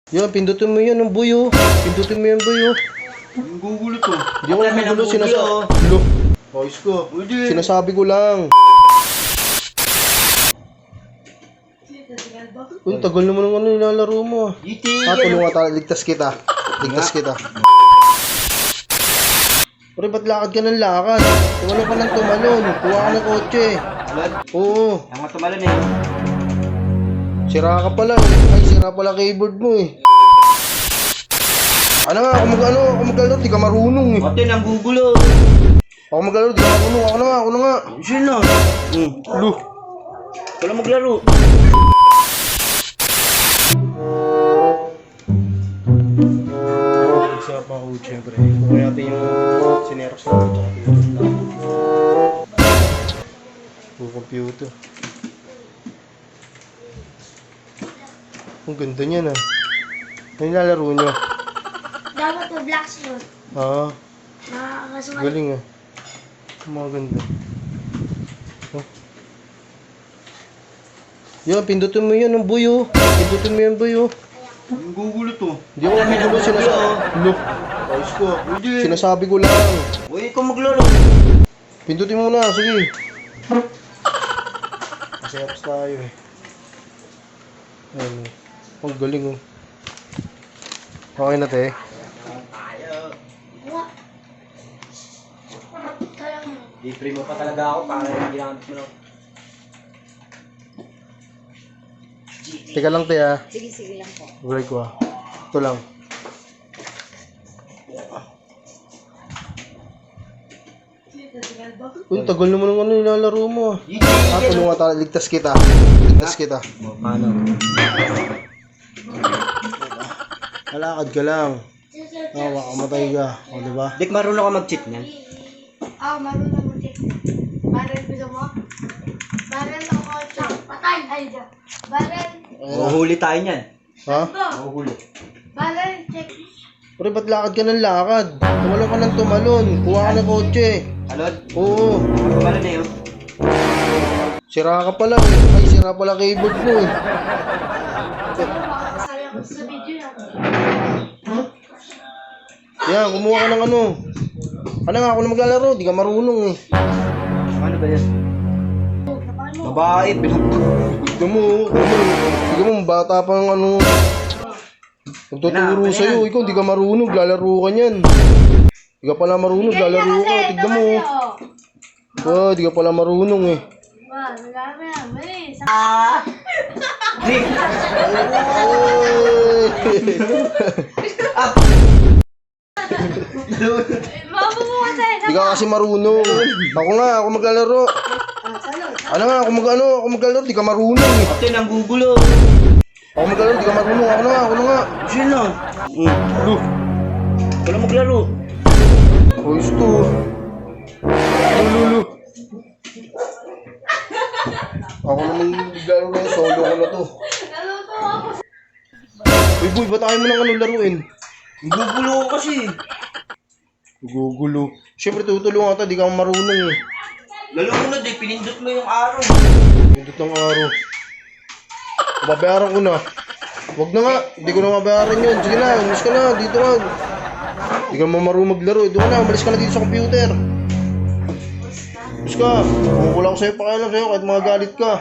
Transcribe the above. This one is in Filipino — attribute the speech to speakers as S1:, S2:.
S1: Yan, pindutin mo yan ng buyo. Pindutin mo yan buyo.
S2: Yung gugulo to.
S1: Hindi ako magulo, sinasabi. Lo, ayos ko. Sinasabi ko lang. Uy, tagal naman ng ano nilalaro mo. Tulungan tayo. Ligtas kita. Ligtas kita. Pero ba't lakad ka ng lakad? Tumalo ka ng tumalon. Kuha ka ng kotse. Oo.
S2: Ang mga tumalon eh.
S1: Sira ka pala eh. Ay, sira pala keyboard mo eh. Ano nga, ako maglaro, di ka marunong eh.
S2: Ate, nang gugulo.
S1: Ako maglaro, di ka marunong. Ako na nga.
S2: Sino?
S1: Lu.
S2: Wala maglaro.
S1: Isa pa ako, siyempre. Kukuha natin yung sineros na ito. Computer. Ang ganda niyan ah. Ano nilalaro nyo?
S3: Dapat na black suit.
S1: Ah,
S3: Nakakasuhan.
S1: galing ah. Ang mga ganda. Oh. Yan, pindutin mo yan ng buyo. Pindutin mo yan buyo.
S2: Yung gugulo to.
S1: Hindi ako magulo, sinasabi. Lo, ayos ko. Sinasabi ko lang.
S2: Uy, ikaw maglaro.
S1: Pindutin mo na, sige. Masayapos tayo eh. Ayun. Ang galing oh. Okay na te.
S3: What? Talagang
S2: Di-free mo pa talaga ako para yung ginamit mo lang.
S1: Teka lang te ah.
S3: sige lang po.
S1: Break ko ah. Ito lang. Uy, tagal naman ng ano nilalaro mo ah. Tulungan tayo. Ligtas kita. Ligtas kita.
S2: Paano?
S1: Malakad ka lang. Makamatay ka. O diba?
S2: Dik, marunong ka mag-cheat niyan.
S3: Marunong mo check. Barrel gusto mo? Barrel ako chop. Patay! Ay, dyan. Barrel.
S2: Mahuhuli tayo niyan.
S1: Ha?
S2: Mahuhuli.
S3: Barrel check.
S1: Pero ba't lakad ka ng lakad? Tumalon ka ng tumalon. Kuha ka ng kotse.
S2: Alod?
S1: Oo.
S2: Ang tumalon eh yun.
S1: Sira ka pala eh. Ay, sira pala keyboard mo eh.
S3: Makakasali ako sa video yan.
S1: Yan, kumuha ka ng ano. Ano nga, ako na maglalaro. Di ka marunong eh.
S2: Ano ba yan? Babae,
S1: Tignan mo, bata pa ng ano. Nagtuturo sa'yo. Ikaw, di ka marunong. Lalaro ka niyan. Di ka pala marunong. Lalaro ka. Tignan mo. Oh, di ka pala marunong eh.
S3: Nagami yan. Mali.
S2: Dik!
S3: Mabubuha sa'yo.
S1: Di ka kasi marunong. Ako maglalaro. Ano nga, ako maglalaro. Di ka marunong eh.
S2: Ate, nang gugulo.
S1: Ako maglalaro. Di ka marunong. Ako na nga.
S2: Sino?
S1: Lu.
S2: Wala maglaro.
S1: Ayos to. Lu. Ako naman naglaro na yun. Solo ko na to.
S3: Naluto ako.
S1: Uy boy, ba't ayaw mo ng ano laruin?
S2: Ang gugulo ko kasi.
S1: Gugulo. Siyempre tutulungan ka, di ka marunong eh.
S2: Lalo mo na, Dik. Pinindot mo yung araw.
S1: Pindot ng araw. Babayaran ko na. Wag na nga, hindi ko na mabayaran yun. Sige na, umalis ka na, dito na. Di ka marunong maglaro. Doon ka na, umalis ka na dito sa computer. Umalis ka. Kung wala ko sa'yo pakialam sa'yo, kahit mga galit ka.